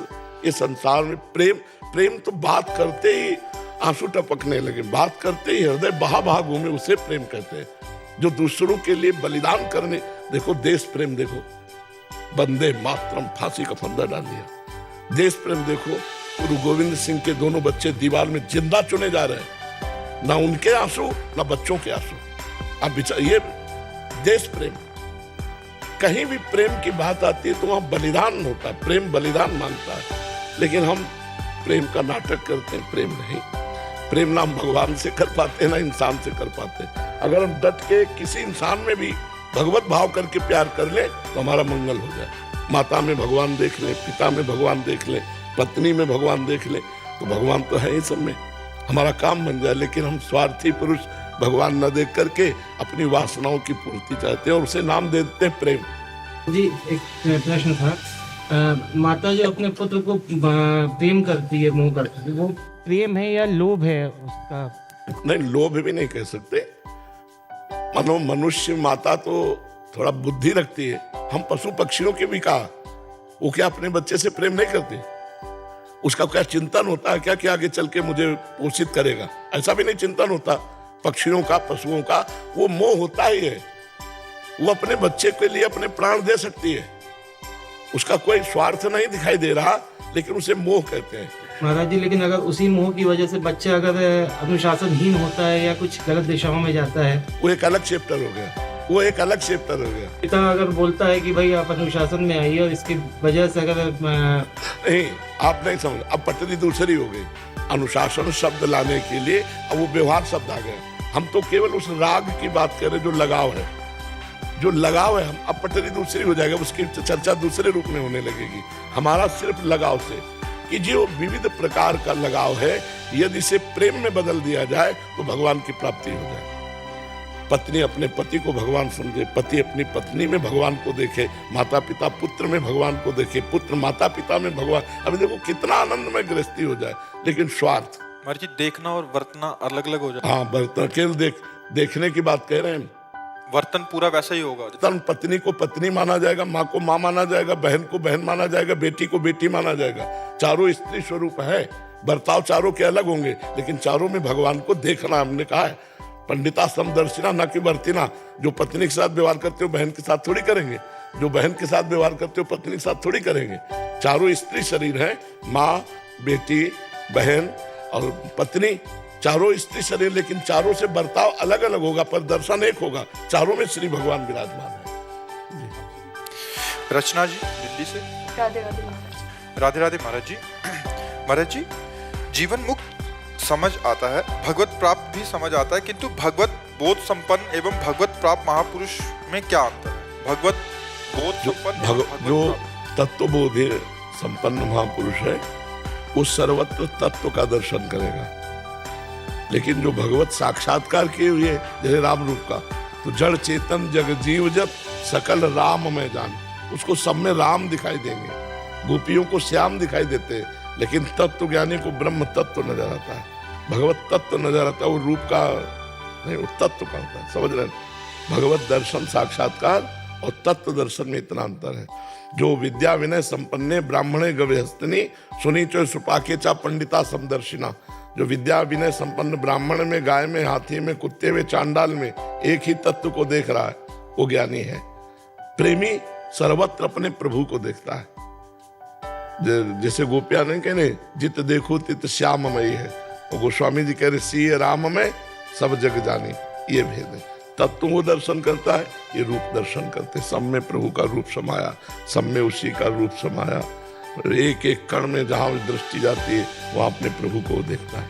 इस संसार में प्रेम तो बात करते ही आंसू टपकने लगे, बात करते ही हृदय बहा घूमे, उसे प्रेम कहते हैं। जो दूसरों के लिए बलिदान करने, देखो देश प्रेम देखो, वंदे मातरम, फांसी का फंदा डाल दिया। देश प्रेम देखो, गुरु गोविंद सिंह के दोनों बच्चे दीवार में जिंदा चुने जा रहे हैं, ना उनके आंसू ना बच्चों के आंसू। अब ये देश प्रेम। कहीं भी प्रेम की बात आती है तो वहां बलिदान होता है, प्रेम बलिदान मांगता है। लेकिन हम प्रेम का नाटक करते हैं, प्रेम नहीं। प्रेम ना हम भगवान से कर पाते ना इंसान से कर पाते। अगर हम डट के किसी इंसान में भी भगवत भाव करके प्यार कर ले तो हमारा मंगल हो जाए। माता में भगवान देख ले, पिता में भगवान देख ले, पत्नी में भगवान देख ले, तो भगवान तो है ही सब में, हमारा काम बन जाए। लेकिन हम स्वार्थी पुरुष भगवान न देख करके अपनी वासनाओं की पूर्ति चाहते हैं और उसे नाम दे देते हैं प्रेम।
जी एक प्रश्न था, माता जो अपने पुत्र को प्रेम करती है, मोह करती है, वो प्रेम है या लोभ है उसका?
नहीं, लोभ भी नहीं कह सकते। मनुष्य माता तो थोड़ा बुद्धि रखती है। हम पशु पक्षियों के भी कहा, वो क्या अपने बच्चे से प्रेम नहीं करते? उसका क्या चिंतन होता है क्या कि आगे चल के मुझे पोषित करेगा? ऐसा भी नहीं चिंतन होता पक्षियों का, पशुओं का। वो मोह होता ही है। वो अपने बच्चे के लिए अपने प्राण दे सकती है, उसका कोई स्वार्थ नहीं दिखाई दे रहा, लेकिन उसे मोह कहते हैं।
महाराज जी, लेकिन अगर उसी मोह की वजह से बच्चा अगर अनुशासनहीन होता है या कुछ गलत दिशाओं में जाता है,
वो एक अलग चैप्टर हो गया, वो एक अलग चैप्टर हो गया।
पिता अगर बोलता है कि भाई आप अनुशासन में आइए और इसकी वजह से अगर
नहीं, आप नहीं समझ, अब पटरी दूसरी हो गई। अनुशासन शब्द लाने के लिए अब वो व्यवहार शब्द आ गया। हम तो केवल उस राग की बात कर रहे जो लगाव है, जो लगाव है। हम अब पटरी दूसरी हो जाएगा, उसकी चर्चा दूसरे रूप में होने लगेगी। हमारा सिर्फ लगाव से कि जो विविध प्रकार का लगाव है, यदि इसे प्रेम में बदल दिया जाए तो भगवान की प्राप्ति हो जाए। पत्नी अपने पति को भगवान समझे, पति अपनी पत्नी में भगवान को देखे, माता पिता पुत्र में भगवान को देखे, पुत्र माता पिता में भगवान। अभी देखो कितना आनंदमय गृहस्थी हो जाए, लेकिन स्वार्थ।
महाराज जी देखना और वर्तना अलग अलग हो जाए।
हाँ, बर्तन केवल देखने की बात कह रहे हैं,
वर्तन पूरा वैसा ही होगा।
तन पत्नी को पत्नी माना जाएगा, माँ को माँ माना जाएगा, बहन को बहन माना जाएगा, बेटी को बेटी माना जाएगा। चारों स्त्री स्वरूप है, बर्ताव चारों के अलग होंगे, लेकिन चारों में भगवान को देखना। हमने कहा है पंडिता समदर्शिना न कि वर्तिना। जो पत्नी के साथ व्यवहार करते हो बहन के साथ थोड़ी करेंगे, जो बहन के साथ व्यवहार करते हो पत्नी के साथ थोड़ी करेंगे। चारों स्त्री शरीर है, माँ, बेटी, बहन और पत्नी, चारों स्त्री शरीर, लेकिन चारों से बर्ताव अलग अलग होगा, पर दर्शन एक होगा। चारों में श्री भगवान विराजमान है।
रचना जी दिल्ली से।
राधे राधे महाराज।
राधे राधे महाराज जी। महाराज जी, जीवन मुक्त समझ आता है, भगवत प्राप्त भी समझ आता है, किंतु भगवत बोध संपन्न एवं भगवत प्राप्त महापुरुष में क्या अंतर है? भगवत बोध संपन्न
जो तत्वबोधि संपन्न महापुरुष है वो सर्वत्र तत्व का दर्शन करेगा, लेकिन जो भगवत साक्षात्कार किए हुए जैसे राम रूप का, तो जड़ चेतन जग जीव जब सकल राम में जान, उसको सब में राम दिखाई देंगे। गोपियों को श्याम दिखाई देते हैं, लेकिन तत्व ज्ञानी को ब्रह्म तत्व नजर आता है, भगवत तत्व नजर आता है। वो रूप का नहीं, वो तत्व का होता है। समझ रहे हैं? भगवत दर्शन साक्षात्कार और तत्व दर्शन में इतना अंतर है। जो विद्या विनय संपन्ने ब्राह्मणे गव्यहस्तिनी सुनी चो सुपाके चा पंडिता समदर्शिना। जो विद्या विनय संपन्न ब्राह्मण में, गाय में, हाथी में, कुत्ते में, चांडाल में एक ही तत्व को देख रहा है, वो ज्ञानी है। प्रेमी सर्वत्र अपने प्रभु को देखता है। जैसे गोपिया नहीं कहने जित देखो तित श्याममयी है, और गोस्वामी जी कह रहे सीए राम में सब जग जानी। ये भेद है। तत्व वो दर्शन करता है, ये रूप दर्शन करते। सब में प्रभु का रूप समाया, सब में उसी का रूप समाया। एक एक कण में जहाँ दृष्टि जाती है वहाँ अपने प्रभु को देखता है।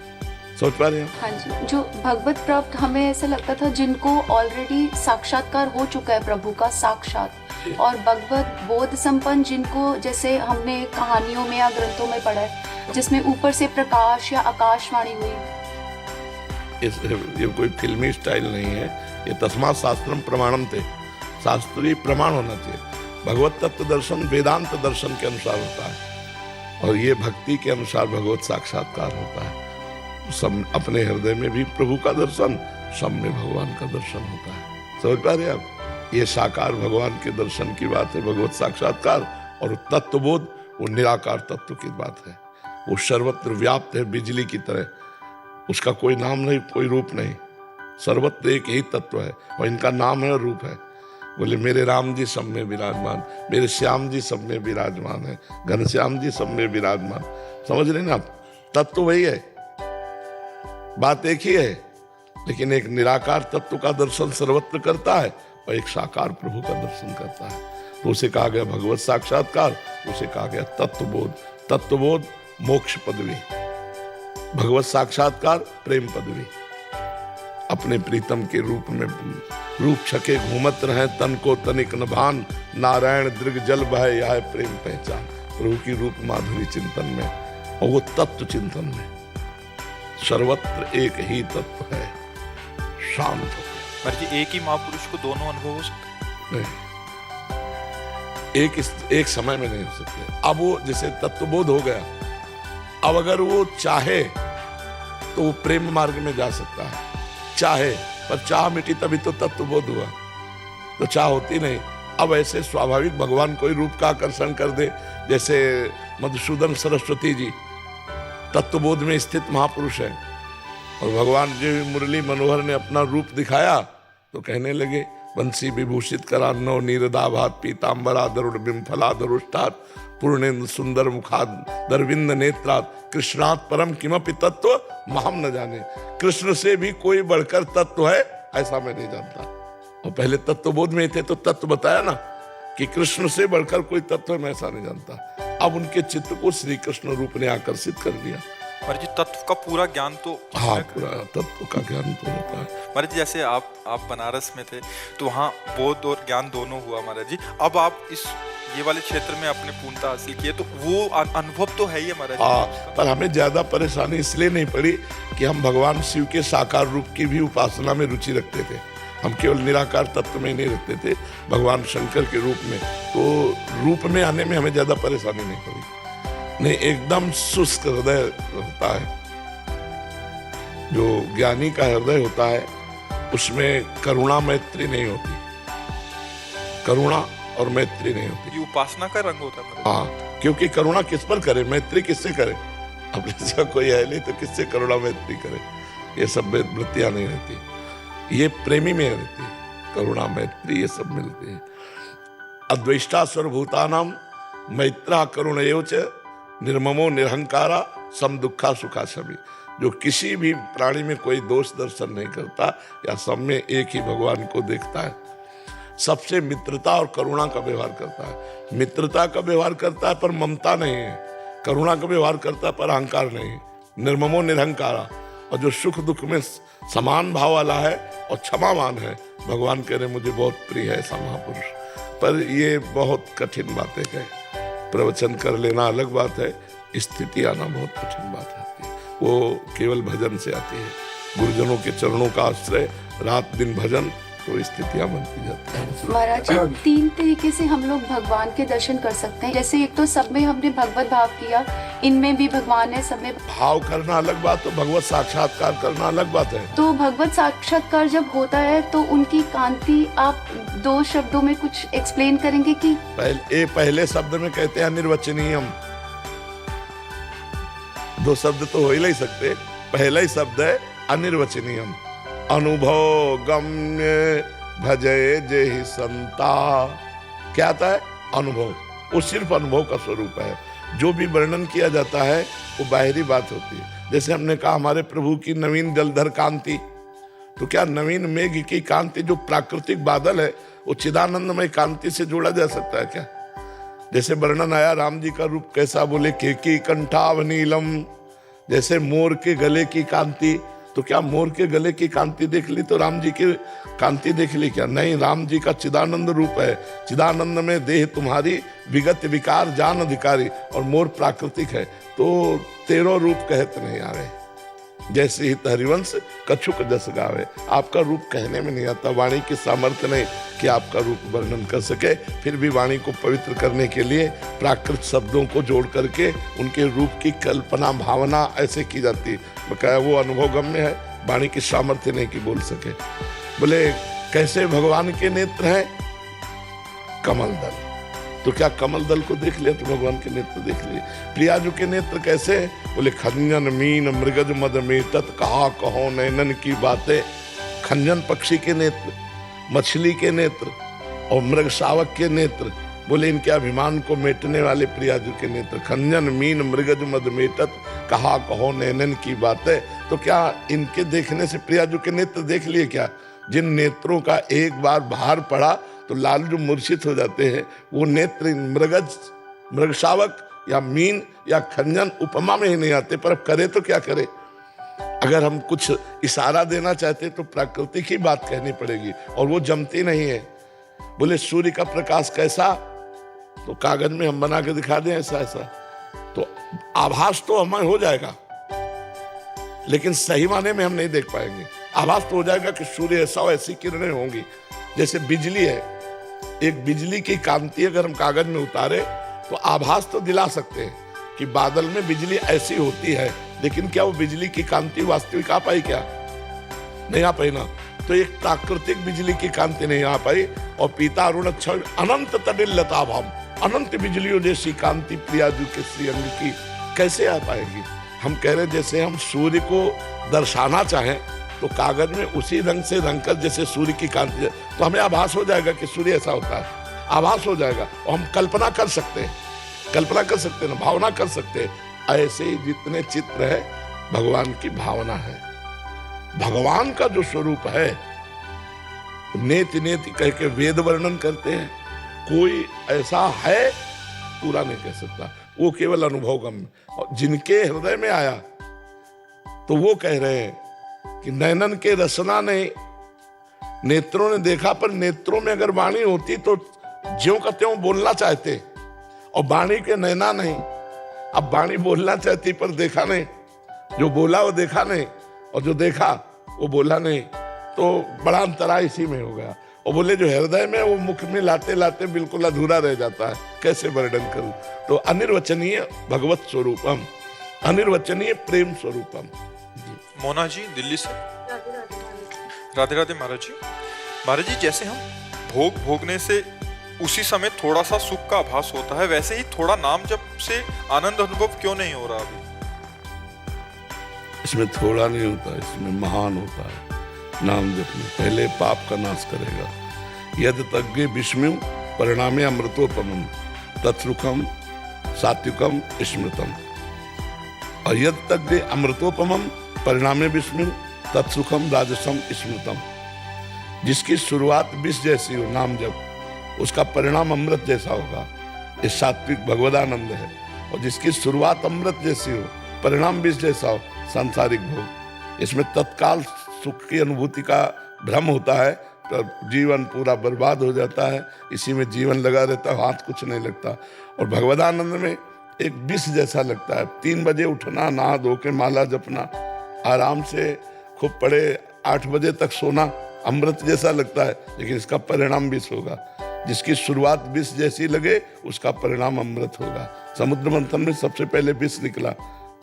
सोच पा रहे हैं?
हाँ जी, जो भगवत प्राप्त हमें ऐसा लगता था जिनको ऑलरेडी साक्षात्कार हो चुका है प्रभु का साक्षात, और भगवत बोध संपन्न जिनको जैसे हमने कहानियों में या ग्रंथों में पढ़ा है जिसमें ऊपर से प्रकाश या आकाशवाणी हुई।
ये कोई फिल्मी स्टाइल नहीं है, ये तस्मात् शास्त्रम प्रमाणम थे। शास्त्रीय प्रमाण होना चाहिए। भगवत तत्व दर्शन वेदांत दर्शन के अनुसार होता है, और ये भक्ति के अनुसार भगवत साक्षात्कार होता है। सब अपने हृदय में भी प्रभु का दर्शन, सब में भगवान का दर्शन होता है। समझ पा रहे आप? ये साकार भगवान के दर्शन की बात है, भगवत साक्षात्कार। और तत्वबोध वो निराकार तत्व की बात है। वो सर्वत्र व्याप्त है बिजली की तरह, उसका कोई नाम नहीं, कोई रूप नहीं, सर्वत्र एक ही तत्व है, और इनका नाम है और रूप है। बोले मेरे राम जी सब में विराजमान, मेरे श्याम जी सब में विराजमान है, घनश्याम जी सब में विराजमान। समझ रहे ना आप? तत्व वही है, बात एक ही है, लेकिन एक निराकार तत्व का दर्शन सर्वत्र करता है और एक साकार प्रभु का दर्शन करता है। तो उसे कहा गया भगवत साक्षात्कार, उसे कहा गया तत्वबोध। तत्वबोध मोक्ष पदवी, भगवत साक्षात्कार प्रेम पदवी। अपने प्रीतम के रूप में रूप छके घूमत रहे, तन को तनिक न भान, नारायण दृग जल बहे यह प्रेम पहचान। प्रभु की रूप माधुरी चिंतन में, और वो तत्व चिंतन में। सर्वत्र एक ही तत्व है, शांत हो।
जी एक ही महापुरुष को दोनों अनुभव हो सकते?
नहीं, एक समय में नहीं हो सकते। अब वो जैसे तत्वबोध हो गया, अब अगर वो चाहे तो वो प्रेम मार्ग में जा सकता है। चाहे, पर चाह मिटी तभी तो तत्वबोध हुआ, तो चाह होती नहीं। अब ऐसे स्वाभाविक भगवान कोई रूप का आकर्षण कर दे, जैसे मधुसूदन सरस्वती जी तत्वबोध में स्थित महापुरुष है, और भगवान जी मुरली मनोहर ने अपना रूप दिखाया तो कहने लगे बंसी विभूषित करा नव नीरदाभात पीताम्बरा दरुड़ बिम्फला दरुष्टात पूर्णेन्द्र सुंदर मुखाद दरविंद नेत्रात कृष्णात परम किमपि तत्व महम न जाने। कृष्ण से भी कोई बढ़कर तत्व है ऐसा मैं नहीं जानता। और पहले तत्वबोध में थे तो तत्व बताया ना कि कृष्ण से बढ़कर कोई तत्व है, मैं ऐसा नहीं जानता। अब उनके चित्त को श्री कृष्ण रूप ने आकर्षित कर दिया।
महाराज जी तत्व का पूरा ज्ञान तो,
हाँ पूरा तत्व का ज्ञान तो होता है।
महाराज जी जैसे आप बनारस में थे तो वहाँ बोध और ज्ञान दोनों हुआ महाराज जी। अब आप इस ये वाले क्षेत्र में अपने पूर्णता हासिल किए, तो वो अनुभव तो है ही महाराज।
हाँ, पर हमें ज्यादा परेशानी इसलिए नहीं पड़ी कि हम भगवान शिव के साकार रूप की भी उपासना में रुचि रखते थे। हम केवल निराकार तत्व में नहीं रहते थे, भगवान शंकर के रूप में, तो रूप में आने में हमें ज्यादा परेशानी नहीं पड़ी। नहीं, एकदम शुष्क हृदय होता है। जो ज्ञानी का हृदय होता है उसमें करुणा मैत्री नहीं होती, करुणा और मैत्री नहीं होती।
ये उपासना का रंग होता है।
हाँ, क्योंकि करुणा किस पर करे, मैत्री किससे करे? अब जैसा कोई है नहीं तो किससे करुणा मैत्री करे? ये सब वृत्तियां नहीं रहती, ये प्रेमी में रहती है। करुणा मैत्री ये सब मिलती है। अद्वेष्टा सर्वभूतानां मैत्रा करुण एवच निर्ममो निरहंकारा सम दुखा सुखा सभी। जो किसी भी प्राणी में कोई दोष दर्शन नहीं करता या सब में एक ही भगवान को देखता है, सबसे मित्रता और करुणा का व्यवहार करता है। मित्रता का व्यवहार करता है पर ममता नहीं है, करुणा का व्यवहार करता है पर अहंकार नहीं है। निर्ममो निरहंकारा, और जो सुख दुख में समान भाव वाला है और क्षमावान है, भगवान कह रहे मुझे बहुत प्रिय है ऐसा महापुरुष। पर ये बहुत कठिन बातें है, प्रवचन कर लेना अलग बात है, स्थिति आना बहुत कठिन बात आती है। वो केवल भजन से आती है, गुरुजनों के चरणों का आश्रय, रात दिन भजन, तो स्थितियां बनती जाती हैं।
महाराज जी, 3 तरीके से हम लोग भगवान के दर्शन कर सकते हैं। जैसे एक तो सब में हमने भगवत भाव किया, इनमें भी भगवान है, सब में
भाव करना अलग बात, तो भगवत साक्षात्कार करना अलग बात है।
तो भगवत साक्षात्कार जब होता है तो उनकी कांति आप 2 शब्दों में कुछ एक्सप्लेन करेंगे कि?
पहले शब्द में कहते हैं अनिर्वचनीयम। 2 शब्द तो हो ही नहीं सकते, पहला ही शब्द है अनिर्वचनीयम। अनुभव गम्य भजय जेहि संता, क्या आता है? अनुभव। वो सिर्फ अनुभव का स्वरूप है। जो भी वर्णन किया जाता है वो बाहरी बात होती है। जैसे हमने कहा हमारे प्रभु की नवीन जलधर कांति, तो क्या नवीन मेघ की कांति जो प्राकृतिक बादल है वो चिदानंदमय कांति से जोड़ा जा सकता है क्या? जैसे वर्णन आया राम जी का रूप कैसा, बोले केकी कंठाव नीलम, जैसे मोर के गले की कांति। तो क्या मोर के गले की कांति देख ली तो राम जी की कांति देख ली क्या? नहीं, राम जी का चिदानंद रूप है। चिदानंद में देह तुम्हारी विगत विकार जान अधिकारी, और मोर प्राकृतिक है। तो 13 रूप कहते नहीं आ रहे। जैसे ही हरिवंश कछुक जस गावे, आपका रूप कहने में नहीं आता, वाणी की सामर्थ्य नहीं कि आपका रूप वर्णन कर सके। फिर भी वाणी को पवित्र करने के लिए प्राकृत शब्दों को जोड़ करके उनके रूप की कल्पना भावना ऐसे की जाती है। बकाया वो अनुभव गम्य है, वाणी की सामर्थ्य नहीं कि बोल सके। बोले कैसे भगवान के नेत्र हैं? कमल दल। तो क्या कमल दल को देख लिया तो भगवान के नेत्र देख लिए? प्रियाजू के नेत्र कैसे? बोले खंजन मीन मृगज मद में तत् कहा कहो नैनन की बातें। खंजन पक्षी के नेत्र, मछली के नेत्र और मृग शावक के नेत्र, बोले इनके अभिमान को मेटने वाले प्रियाजू के नेत्र। खंजन मीन मृगज मद में तत् कहा कहो नैनन की बातें। तो क्या इनके देखने से प्रियाजू के नेत्र देख लिए क्या? जिन नेत्रों का एक बार भार पड़ा तो लालजू मूर्छित हो जाते हैं, वो नेत्र मृग शावक या मीन या खंजन उपमा में ही नहीं आते। पर अब करे तो क्या करे? अगर हम कुछ इशारा देना चाहते तो प्राकृतिक ही बात कहनी पड़ेगी, और वो जमती नहीं है। बोले सूर्य का प्रकाश कैसा? तो कागज में हम बना के दिखा दें ऐसा ऐसा, तो आभास तो हमें हो जाएगा, लेकिन सही माने में हम नहीं देख पाएंगे। आभास तो हो जाएगा कि सूर्य ऐसा और ऐसी किरणें होंगी। जैसे बिजली है, एक बिजली की कांति अगर हम कागज में उतारे तो आभास तो दिला सकते हैं कि बादल में बिजली ऐसी होती है, लेकिन क्या वो बिजली की कांति वास्तविक आ पाई? क्या नहीं आ पाई ना। तो एक प्राकृतिक बिजली की कांति नहीं आ पाई, और पीता अरुण क्षण अनंत तडिल लता भाम, अनंत बिजलियों जैसी कांति प्रियाजू के श्रीअंग की कैसे आ पाएगी? हम कह रहे जैसे हम सूर्य को दर्शाना चाहें तो कागज में उसी रंग से रंग कर, जैसे सूर्य की कांति, तो हमें आभास हो जाएगा कि सूर्य ऐसा होता है, आभास हो जाएगा, और हम कल्पना कर सकते हैं, कल्पना कर सकते हैं ना, भावना कर सकते हैं। ऐसे ही जितने चित्र है भगवान की भावना है। भगवान का जो स्वरूप है नेति नेति कह के वेद वर्णन करते हैं, कोई ऐसा है पूरा नहीं कह सकता, वो केवल अनुभव गम्य। और जिनके हृदय में आया तो वो कह रहे हैं कि नैनन के रसना नहीं, नेत्रों ने देखा, पर नेत्रों में अगर वाणी होती तो ज्यों का त्यों बोलना चाहते, और वाणी के नैना नहीं। अब वाणी बोलना चाहती पर देखा नहीं, जो बोला वो देखा नहीं, और जो देखा वो बोला नहीं। तो बड़ा अंतराय इसी में हो गया। और बोले जो हृदय में वो मुख में लाते लाते बिल्कुल अधूरा रह जाता है, कैसे वर्णन करूं। तो अनिर्वचनीय भगवत स्वरूपम, अनिर्वचनीय प्रेम स्वरूपम।
मोना जी दिल्ली से। राधे राधे महाराज जी। महाराज जी, जैसे हम भोग भोगने से उसी समय थोड़ा सा सुख का आभास होता है, वैसे ही थोड़ा नाम जप से आनंद अनुभव क्यों नहीं हो रहा अभी?
इसमें थोड़ा नहीं होता, इसमें महान होता है। नाम जप में पहले पाप का नाश करेगा। यद तज्ञ विष्णु परिणामे अमृतोपमम तत्सुखम सात्विकम स्मृतम। और यद तज्ञ अमृतोपमम परिणामे विष्णु तत्सुखम राजसम स्मृतम। जिसकी शुरुआत विष जैसी हो नाम जप, उसका परिणाम अमृत जैसा होगा। ये सात्विक भगवदानंद है। और जिसकी शुरुआत अमृत जैसी हो, परिणाम विष जैसा हो, सांसारिक भोग। इसमें तत्काल सुख की अनुभूति का भ्रम होता है, तो जीवन पूरा बर्बाद हो जाता है। इसी में जीवन लगा रहता है, हाथ कुछ नहीं लगता। और भगवदानंद में एक विष जैसा लगता है। 3 बजे उठना, नहा धो के माला जपना, आराम से खूब पड़े 8 बजे तक सोना, अमृत जैसा लगता है, लेकिन इसका परिणाम विष होगा। जिसकी शुरुआत विष जैसी लगे, उसका परिणाम अमृत होगा। समुद्र मंथन में सबसे पहले विष निकला,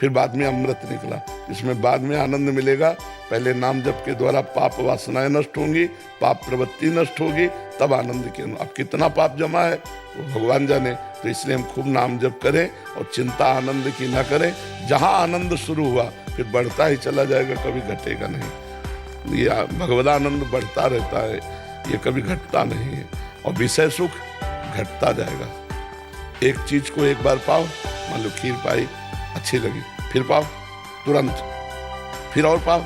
फिर बाद में अमृत निकला। इसमें बाद में आनंद मिलेगा। पहले नाम जप के द्वारा पाप वासनाएं नष्ट होंगी, पाप प्रवृत्ति नष्ट होगी, तब आनंद के। अब कितना पाप जमा है वो भगवान जाने। तो इसलिए हम खूब नाम जप करें और चिंता आनंद की ना करें। जहाँ आनंद शुरू हुआ फिर बढ़ता ही चला जाएगा, कभी घटेगा नहीं। ये भगवदानंद बढ़ता रहता है, ये कभी घटता नहीं है। और विषय सुख घटता जाएगा। एक चीज को एक बार पाओ, मान लो खीर पाई, अच्छी लगी, फिर पाओ तुरंत, फिर और पाओ,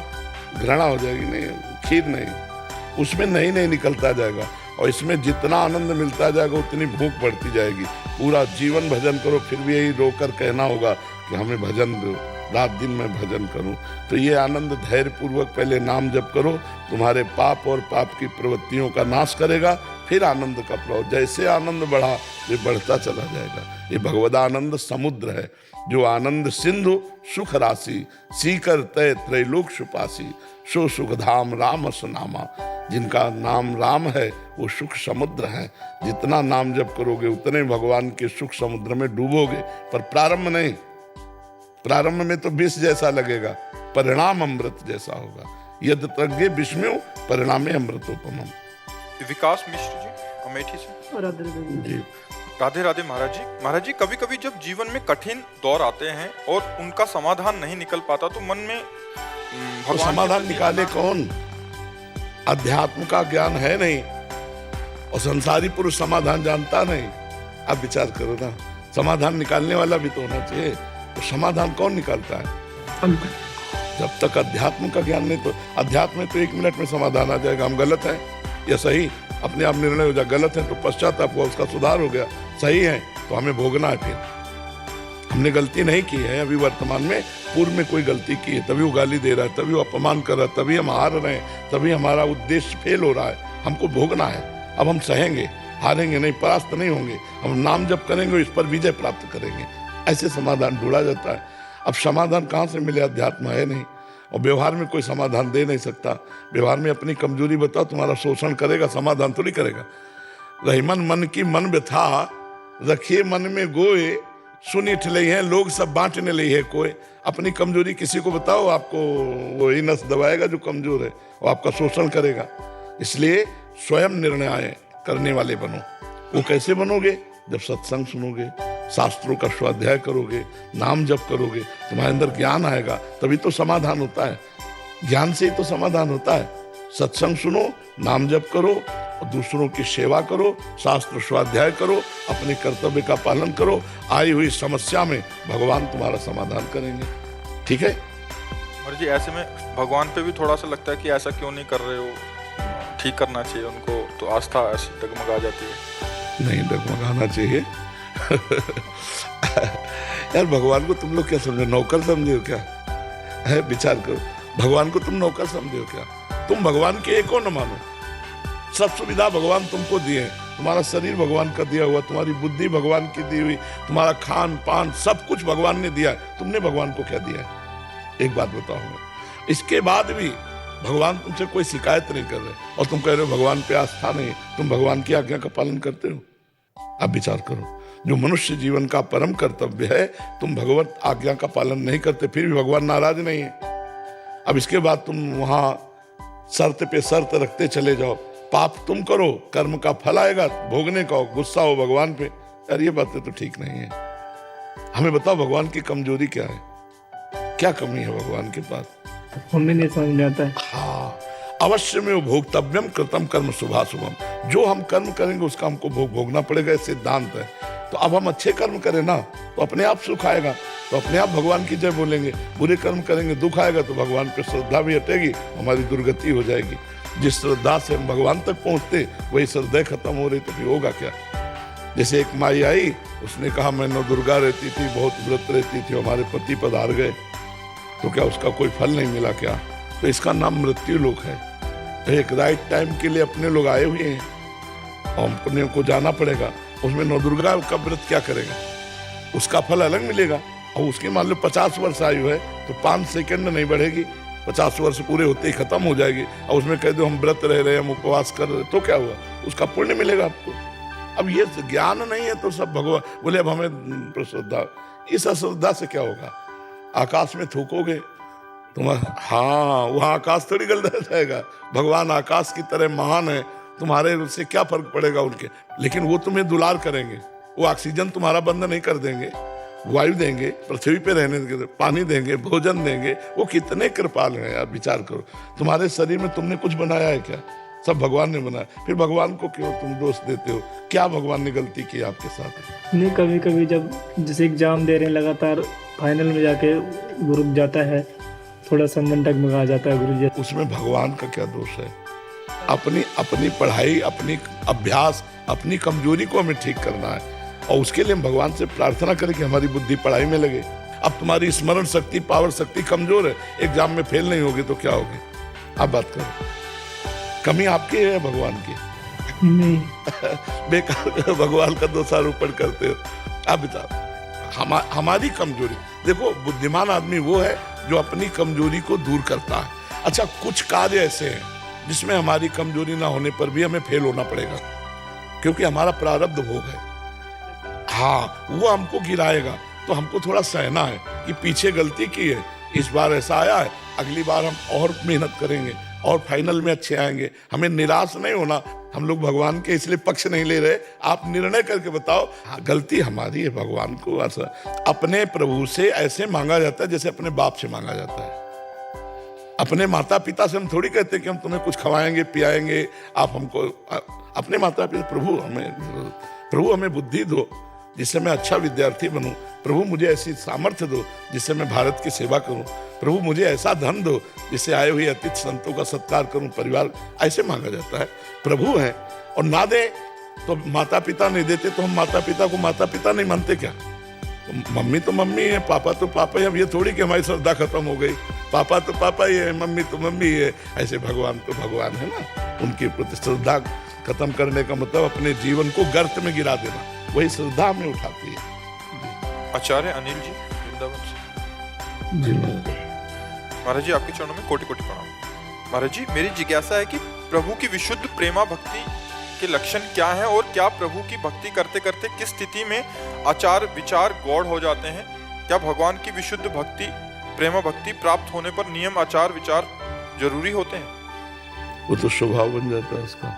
घृणा हो जाएगी, नहीं खीर नहीं, उसमें नहीं निकलता जाएगा। और इसमें जितना आनंद मिलता जाएगा उतनी भूख बढ़ती जाएगी। पूरा जीवन भजन करो, फिर भी यही रोकर कहना होगा कि हमें भजन दो, रात दिन मैं भजन करूं। तो ये आनंद धैर्य पूर्वक पहले नाम जप करो, तुम्हारे पाप और पाप की प्रवृत्तियों का नाश करेगा, फिर आनंद का प्रभाव। जैसे आनंद बढ़ा ये बढ़ता चला जाएगा। ये भगवदानंद समुद्र है, जो आनंद सिंधु सुख राशि, सीकर तय त्रैलोक सुपासी, सो सुख धाम राम सुनामा। जिनका नाम राम है वो सुख समुद्र है। जितना नाम जप करोगे उतने भगवान के सुख समुद्र में डूबोगे। पर प्रारंभ नहीं, प्रारंभ में तो विष जैसा लगेगा, परिणाम अमृत जैसा होगा। यद तज्ञ विष्णु परिणामे अमृतोपमम।
विकास मिश्र जी अमेठी से।
जी
राधे राधे महाराज जी। महाराज जी, कभी कभी जब जीवन में कठिन दौर आते हैं और उनका समाधान नहीं निकल पाता तो मन में
तो समाधान निकाले कौन? अध्यात्म का ज्ञान है नहीं और संसारी पुरुष समाधान जानता नहीं। अब विचार करो ना, समाधान निकालने वाला भी तो होना चाहिए। तो समाधान कौन निकालता है? जब तक अध्यात्म का ज्ञान नहीं, तो अध्यात्म में तो 1 मिनट में समाधान आ जाएगा। हम गलत हैं या सही, अपने आप निर्णय हो जाए। गलत है तो पश्चाताप हुआ, उसका सुधार हो गया। सही है तो हमें भोगना है। फिर हमने गलती नहीं की है अभी वर्तमान में, पूर्व में कोई गलती की है, तभी वो गाली दे रहा है, तभी वो अपमान कर रहा है, तभी हम हार रहे हैं, तभी हमारा उद्देश्य फेल हो रहा है। हमको भोगना है। अब हम सहेंगे, हारेंगे नहीं, परास्त नहीं होंगे। हम नाम जप करेंगे, इस पर विजय प्राप्त करेंगे। ऐसे समाधान ढूंढा जाता है। अब समाधान कहाँ से मिले? अध्यात्म है नहीं और व्यवहार में कोई समाधान दे नहीं सकता। व्यवहार में अपनी कमजोरी बताओ, तुम्हारा शोषण करेगा, समाधान थोड़ी करेगा। रहीमन मन की मन व्यथा रखिए मन में गोए, सुनी ठिलई है लोग सब बांटने लई है कोई। अपनी कमजोरी किसी को बताओ, आपको वो ही नस दबाएगा जो कमजोर है, वो आपका शोषण करेगा। इसलिए स्वयं निर्णय करने वाले बनो। वो कैसे बनोगे? जब सत्संग सुनोगे, शास्त्रों का स्वाध्याय करोगे, नाम जप करोगे, तुम्हारे अंदर ज्ञान आएगा, तभी तो समाधान होता है। ज्ञान से ही तो समाधान होता है। सत्संग सुनो, नाम जप करो और दूसरों की सेवा करो, शास्त्र स्वाध्याय करो, अपने कर्तव्य का पालन करो। आई हुई समस्या में भगवान तुम्हारा समाधान करेंगे। ठीक है
महाराज जी, ऐसे में भगवान पे भी थोड़ा सा लगता है कि ऐसा क्यों नहीं कर रहे हो, ठीक करना चाहिए उनको, तो आस्था ऐसी डगमगा जाती है।
नहीं डगमगाना चाहिए। यार भगवान को तुम लोग क्या समझो, नौकर समझे हो क्या? है विचार करो, भगवान को तुम नौकर समझे हो क्या? तुम भगवान के एक हो न मानो। सब सुविधा भगवान तुमको दिए, तुम्हारा शरीर भगवान का दिया हुआ, तुम्हारी बुद्धि भगवान की दी हुई, तुम्हारा खान पान सब कुछ भगवान ने दिया है। तुमने भगवान को क्या दिया है? एक बात बताओ। इसके बाद भी भगवान तुमसे कोई शिकायत नहीं कर रहे और तुम कह रहे हो भगवान पे आस्था नहीं, तुम भगवान की आज्ञा का पालन करते हो? अब विचार करो, जो मनुष्य जीवन का परम कर्तव्य है, तुम भगवत आज्ञा का पालन नहीं करते, फिर भी भगवान नाराज नहीं है। अब इसके बाद तुम वहां शर्त पे शर्त रखते चले जाओ, पाप तुम करो, कर्म का फल आएगा भोगने का, गुस्सा हो भगवान पे। यार ये बातें तो ठीक नहीं है। हमें बताओ भगवान की कमजोरी क्या है, क्या कमी है भगवान के पास?
हमें नहीं समझ में आता है।
हाँ, अवश्य में भोक्तव्यम कृतम कर्म शुभाशुभम, जो हम कर्म करेंगे उसका हमको भोगना पड़ेगा, ये सिद्धांत है। तो अब हम अच्छे कर्म करें ना तो अपने आप सुख आएगा, तो अपने आप भगवान की जय बोलेंगे। बुरे कर्म करेंगे दुख आएगा, तो भगवान पे श्रद्धा भी हटेगी, हमारी दुर्गति हो जाएगी। जिस श्रद्धा से हम भगवान तक पहुंचते वही श्रद्धा खत्म हो रही, तो फिर होगा क्या? जैसे एक माई आई, उसने कहा मैं नौ दुर्गा रहती थी, बहुत व्रत रहती थी, हमारे पति पधार गए, तो क्या उसका कोई फल नहीं मिला क्या? तो इसका नाम मृत्यु लोक है। एक राइट टाइम के लिए अपने लोग आए हुए हैं और अपने को जाना पड़ेगा। उसमें नौ दुर्गा का व्रत क्या करेगा, उसका फल अलग मिलेगा। और उसकी मान लो 50 वर्ष आयु है तो 5 सेकंड नहीं बढ़ेगी, 50 वर्ष पूरे होते ही खत्म हो जाएगी। और उसमें कह दो हम व्रत रह रहे हैं, हम उपवास कर रहे हैं, तो क्या हुआ? उसका पुण्य मिलेगा आपको। अब ये ज्ञान नहीं है तो सब भगवान बोले अब हमें श्रद्धा, इस अश्रद्धा से क्या होगा? आकाश में थूकोगे तुम्हारा, हाँ वहाँ आकाश थोड़ी गल रह जाएगा। भगवान आकाश की तरह महान है, तुम्हारे उससे क्या फर्क पड़ेगा उनके? लेकिन वो तुम्हें दुलार करेंगे, वो ऑक्सीजन तुम्हारा बंद नहीं कर देंगे, वायु देंगे, पृथ्वी पे रहने देंगे, पानी देंगे, भोजन देंगे। वो कितने कृपाल हैं यार, विचार करो। तुम्हारे शरीर में तुमने कुछ बनाया है क्या? सब भगवान ने बनाया। फिर भगवान को क्यों तुम दोष देते हो? क्या भगवान ने गलती की आपके साथ?
नहीं, कभी कभी जब जैसे एग्जाम दे रहे हैं लगातार, फाइनल में जाके रुक जाता है, थोड़ा सा मन डगमगा जाता है गुरुजी।
उसमें भगवान का क्या दोष है? अपनी पढ़ाई, अपनी अभ्यास, अपनी कमजोरी को हमें ठीक करना है और उसके लिए हम भगवान से प्रार्थना करें कि हमारी बुद्धि पढ़ाई में लगे। अब तुम्हारी स्मरण शक्ति, पावर शक्ति कमजोर है, एग्जाम में फेल नहीं होगे तो क्या होगे? आप बात करो, कमी आपकी है भगवान की?
नहीं।
बेकार भगवान का दोषारोपण करते हो। आप बताओ, हमारी कमजोरी देखो, बुद्धिमान आदमी वो है जो अपनी कमजोरी को दूर करता है। अच्छा, कुछ कार्य ऐसे हैं जिसमें हमारी कमजोरी ना होने पर भी हमें फेल होना पड़ेगा, क्योंकि हमारा प्रारब्ध भोग है। हाँ, वो हमको गिराएगा तो हमको थोड़ा सहना है कि पीछे गलती की है, इस बार ऐसा आया है, अगली बार हम और मेहनत करेंगे और फाइनल में अच्छे आएंगे। हमें निराश नहीं होना। हम लोग भगवान के इसलिए पक्ष नहीं ले रहे, आप निर्णय करके बताओ। हाँ, गलती हमारी है। भगवान को ऐसा अपने प्रभु से ऐसे मांगा जाता है जैसे अपने बाप से मांगा जाता है। अपने माता पिता से हम थोड़ी कहते कि हम तुम्हें कुछ खवाएंगे पियाएंगे, आप हमको। अपने माता पिता, प्रभु हमें बुद्धि दो जिससे मैं अच्छा विद्यार्थी बनूं। प्रभु मुझे ऐसी सामर्थ्य दो जिससे मैं भारत की सेवा करूं। प्रभु मुझे ऐसा धन दो जिससे आए हुए अतिथि संतों का सत्कार करूं, परिवार। ऐसे मांगा जाता है। प्रभु है और ना दे तो माता पिता नहीं देते तो हम माता पिता को माता पिता नहीं मानते क्या? तो मम्मी तो मम्मी है, पापा तो पापा है। अब ये थोड़ी कि हमारी श्रद्धा खत्म हो गई, पापा तो पापा ही है, मम्मी तो मम्मी है। ऐसे भगवान तो भगवान है ना। उनकी प्रति श्रद्धा खत्म करने का मतलब अपने जीवन को गर्त में गिरा देना, वही श्रद्धा में उठाती है।
आचार्य अनिल जी वृंदावन से।
जी
महाराज जी, आपके चरणों में कोटि कोटि प्रणाम। महाराज जी, मेरी जिज्ञासा है कि प्रभु की विशुद्ध प्रेमा भक्ति के लक्षण क्या हैं और क्या प्रभु की भक्ति करते करते किस स्थिति में आचार विचार गौड़ हो जाते हैं? क्या भगवान की विशुद्ध भक्ति, प्रेमा भक्ति प्राप्त होने पर नियम आचार विचार जरूरी होते हैं?
वो तो स्वभाव बन जाता है उसका,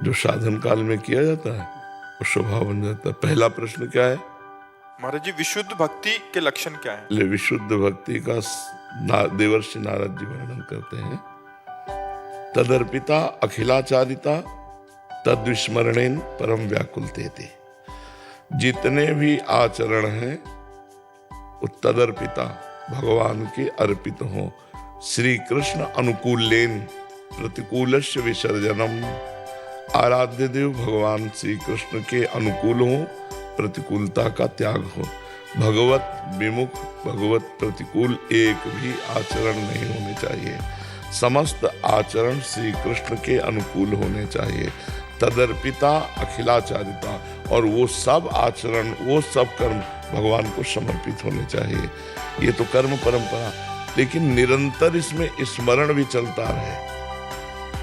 जो साधन काल में किया जाता है वो स्वभाव बन जाता है। पहला प्रश्न क्या है
महाराज जी? विशुद्ध भक्ति के लक्षण क्या हैं?
ले विशुद्ध भक्ति का देवर्षि नारद जी वर्णन करते हैं। तदर्पिता अखिलाचारिता तद्विस्मरणेन परम व्याकुलते थे। जितने भी आचरण हैं वो तदर्पिता भगवान के अर्पित हो। श्री कृष्ण अनुकूलेन प्रतिकूलस्य विसर्जनम। आराध्य देव भगवान श्री कृष्ण के अनुकूल हो, प्रतिकूलता का त्याग हो। भगवत विमुख, भगवत प्रतिकूल एक भी आचरण नहीं होने चाहिए। समस्त आचरण श्री कृष्ण के अनुकूल होने चाहिए। तदर्पिता अखिलाचारिता, और वो सब आचरण, वो सब कर्म भगवान को समर्पित होने चाहिए। ये तो कर्म परंपरा। लेकिन निरंतर इसमें स्मरण भी चलता रहे।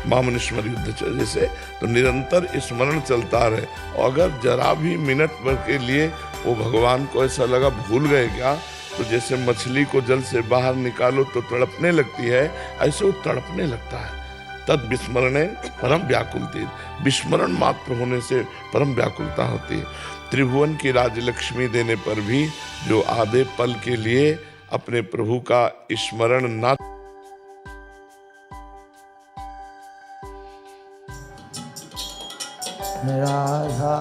महामनुष्मर युद्ध जैसे तो निरंतर स्मरण चलता रहे। और अगर जरा भी मिनट भर के लिए वो भगवान को ऐसा लगा भूल गए क्या, तो जैसे मछली को जल से बाहर निकालो तो तड़पने लगती है, ऐसे वो तड़पने लगता है। तद विस्मरणे परम व्याकुलती, विस्मरण मात्र होने से परम व्याकुलता होती है। त्रिभुवन की राजलक्ष्मी देने पर भी जो आधे पल के लिए अपने प्रभु का स्मरण न
राधा